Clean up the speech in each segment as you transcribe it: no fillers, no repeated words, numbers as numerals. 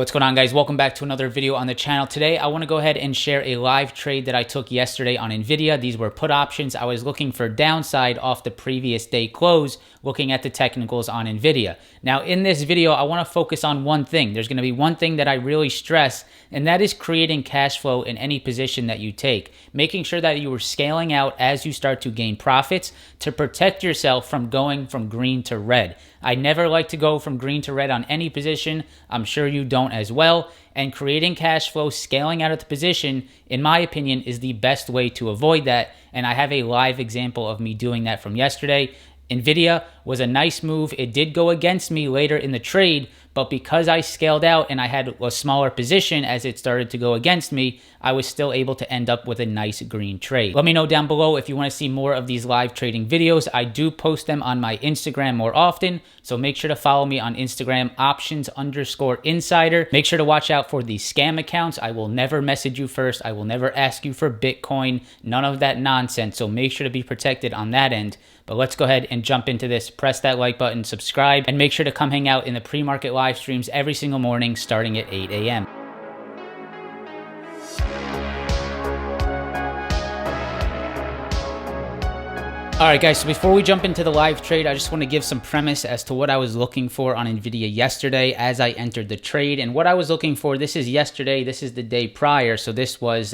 What's going on, guys? Welcome back to another video on the channel. Today I want to go ahead and share a live trade that I took yesterday on NVIDIA. These were put options. I was looking for downside off the previous day close, looking at the technicals on NVIDIA. Now in this video I want to focus on one thing. There's going to be one thing that I really stress, and that is creating cash flow in any position that you take, making sure that you are scaling out as you start to gain profits to protect yourself from going from green to red. I never like to go from green to red on any position. I'm sure you don't as well. And creating cash flow, scaling out of the position, in my opinion, is the best way to avoid that. And I have a live example of me doing that from yesterday. NVIDIA was a nice move. It did go against me later in the trade, but because I scaled out and I had a smaller position as it started to go against me, I was still able to end up with a nice green trade. Let me know down below if you want to see more of these live trading videos. I do post them on my Instagram more often, so make sure to follow me on Instagram, options_insider. Make sure to watch out for these scam accounts. I will never message you first. I will never ask you for Bitcoin, none of that nonsense, so make sure to be protected on that end. But let's go ahead and jump into this. Press that like button, subscribe, and make sure to come hang out in the pre-market live streams every single morning starting at 8 a.m. All right, guys, so before we jump into the live trade, I just want to give some premise as to what I was looking for on NVIDIA yesterday as I entered the trade. And what I was looking for, this is yesterday, this is the day prior, so this was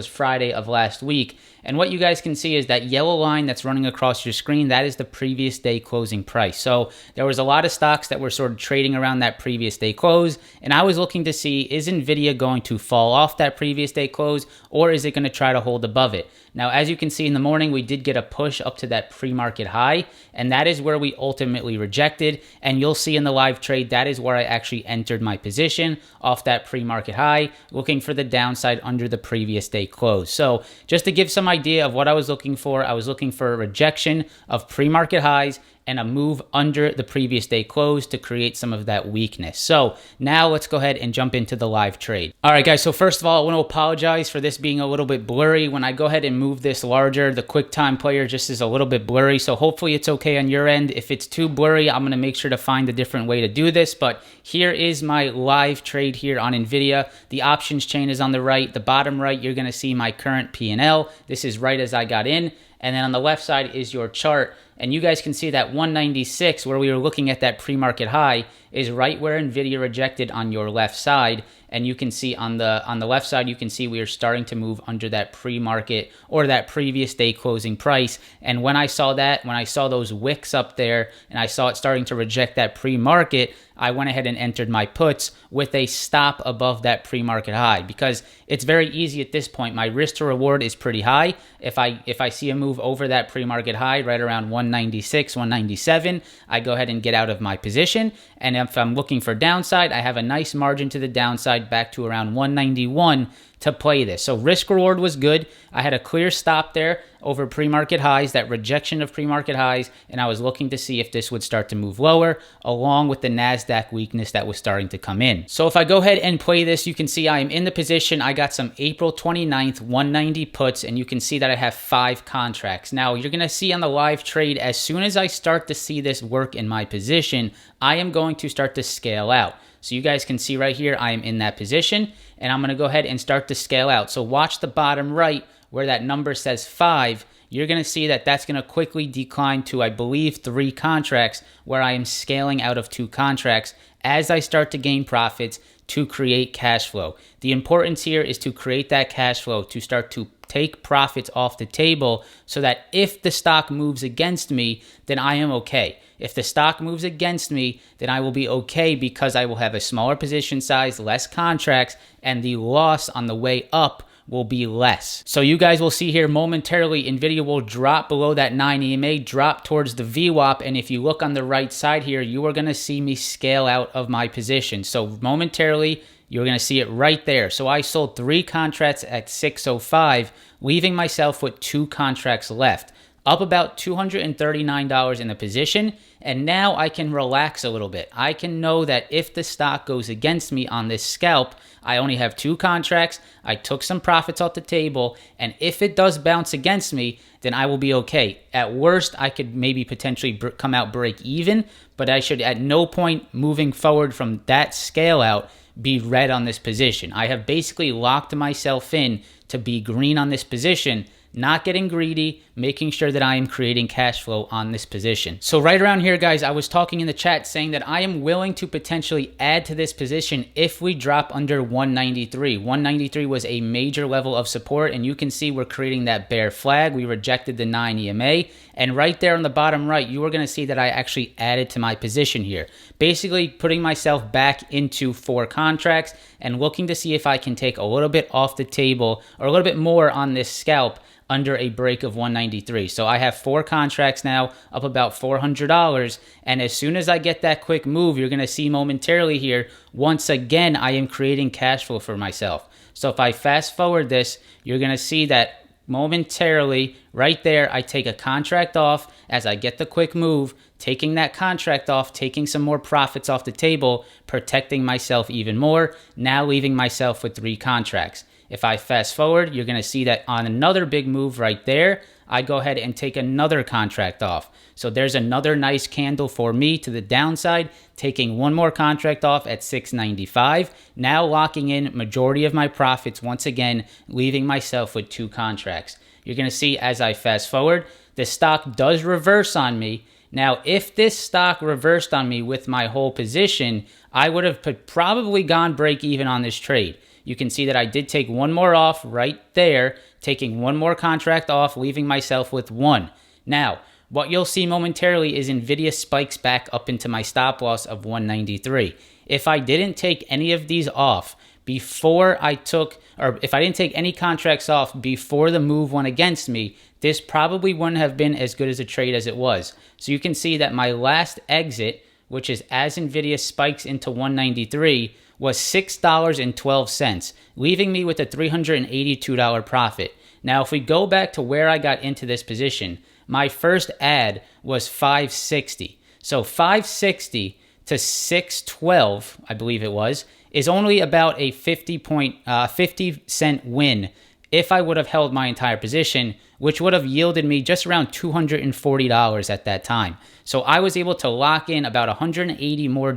Friday of last week. And what you guys can see is that yellow line that's running across your screen, that is the previous day closing price. So there was a lot of stocks that were sort of trading around that previous day close, and I was looking to see, is NVIDIA going to fall off that previous day close, or is it going to try to hold above it? Now, as you can see in the morning, we did get a push up to that pre-market high, and that is where we ultimately rejected. And you'll see in the live trade, that is where I actually entered my position off that pre-market high, looking for the downside under the previous day close. So just to give some idea of what I was looking for a rejection of pre-market highs and a move under the previous day close to create some of that weakness. So now let's go ahead and jump into the live trade. All right, guys, so first of all, I want to apologize for this being a little bit blurry. When I go ahead and move this larger, the QuickTime player just is a little bit blurry, so hopefully it's okay on your end. If it's too blurry, I'm going to make sure to find a different way to do this, but here is my live trade here on NVIDIA. The options chain is on the right. The bottom right, you're going to see my current P&L. This is right as I got in. And then on the left side is your chart. And you guys can see that 196, where we were looking at that pre-market high, is right where NVIDIA rejected on your left side. And you can see on the left side, you can see we are starting to move under that pre-market or that previous day closing price. And when I saw that, when I saw those wicks up there and I saw it starting to reject that pre-market, I went ahead and entered my puts with a stop above that pre-market high, because it's very easy at this point. My risk to reward is pretty high. If I see a move over that pre-market high right around 196, 197, I go ahead and get out of my position. And if I'm looking for downside, I have a nice margin to the downside back to around 191 to play this. So risk reward was good. I had a clear stop there over pre-market highs, that rejection of pre-market highs, and I was looking to see if this would start to move lower along with the NASDAQ weakness that was starting to come in. So if I go ahead and play this, you can see I am in the position. I got some April 29th 190 puts, and you can see that I have 5 contracts. Now you're going to see on the live trade, as soon as I start to see this work in my position, I am going to start to scale out. So you guys can see right here, I am in that position, and I'm going to go ahead and start to scale out. So watch the bottom right where that number says 5. You're going to see that that's going to quickly decline to, I believe, 3 contracts, where I am scaling out of 2 contracts as I start to gain profits to create cash flow. The importance here is to create that cash flow, to start to take profits off the table, so that if the stock moves against me, then I am okay. If the stock moves against me, then I will be okay, because I will have a smaller position size, less contracts, and the loss on the way up will be less. So you guys will see here momentarily, NVIDIA will drop below that 9 EMA, drop towards the VWAP, and if you look on the right side here, you are going to see me scale out of my position. So momentarily, you're going to see it right there. So I sold 3 contracts at 605, leaving myself with 2 contracts left, up about $239 in the position. And now I can relax a little bit. I can know that if the stock goes against me on this scalp, I only have 2 contracts. I took some profits off the table. And if it does bounce against me, then I will be okay. At worst, I could maybe potentially come out break even, but I should at no point moving forward from that scale out be red on this position. I have basically locked myself in to be green on this position, not getting greedy, making sure that I am creating cash flow on this position. So right around here, guys, I was talking in the chat saying that I am willing to potentially add to this position if we drop under 193. 193 was a major level of support, and you can see we're creating that bear flag. We rejected the 9 EMA, and right there on the bottom right, you are going to see that I actually added to my position here, basically putting myself back into 4 contracts and looking to see if I can take a little bit off the table or a little bit more on this scalp under a break of 193. So I have 4 contracts now, up about $400. And as soon as I get that quick move, you're going to see momentarily here, once again, I am creating cash flow for myself. So if I fast forward this, you're going to see that momentarily right there, I take a contract off as I get the quick move, taking that contract off, taking some more profits off the table, protecting myself even more, now leaving myself with 3 contracts. If I fast forward, you're going to see that on another big move right there, I go ahead and take another contract off. So there's another nice candle for me to the downside, taking one more contract off at 695, now locking in majority of my profits once again, leaving myself with 2 contracts. You're going to see as I fast forward, the stock does reverse on me. Now, if this stock reversed on me with my whole position, I would have probably gone break even on this trade. You can see that I did take one more off right there, taking one more contract off, leaving myself with 1. Now, what you'll see momentarily is NVIDIA spikes back up into my stop loss of 193. If I didn't take any of these off before I took, or if I didn't take any contracts off before the move went against me, this probably wouldn't have been as good as a trade as it was. So you can see that my last exit, which is as NVIDIA spikes into 193, was $6.12, leaving me with a $382 profit. Now, if we go back to where I got into this position, my first add was 560. So 560 to 612, I believe it was, is only about a 50-cent win if I would have held my entire position, which would have yielded me just around $240 at that time. So I was able to lock in about $180 more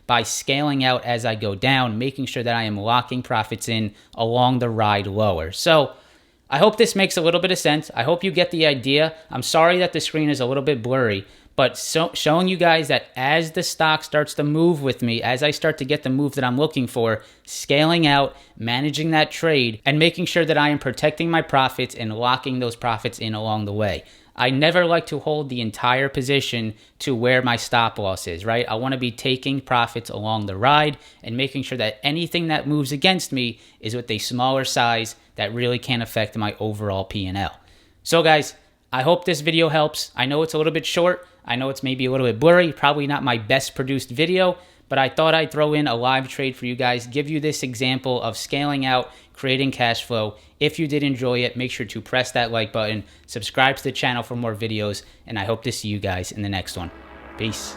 by scaling out as I go down, making sure that I am locking profits in along the ride lower. So I hope this makes a little bit of sense. I hope you get the idea. I'm sorry that the screen is a little bit blurry, but showing you guys that as the stock starts to move with me, as I start to get the move that I'm looking for, scaling out, managing that trade, and making sure that I am protecting my profits and locking those profits in along the way. I never like to hold the entire position to where my stop loss is, right? I want to be taking profits along the ride and making sure that anything that moves against me is with a smaller size that really can't affect my overall P&L. So guys, I hope this video helps. I know it's a little bit short. I know it's maybe a little bit blurry, probably not my best produced video, but I thought I'd throw in a live trade for you guys, give you this example of scaling out, creating cash flow. If you did enjoy it, make sure to press that like button, subscribe to the channel for more videos, and I hope to see you guys in the next one. Peace.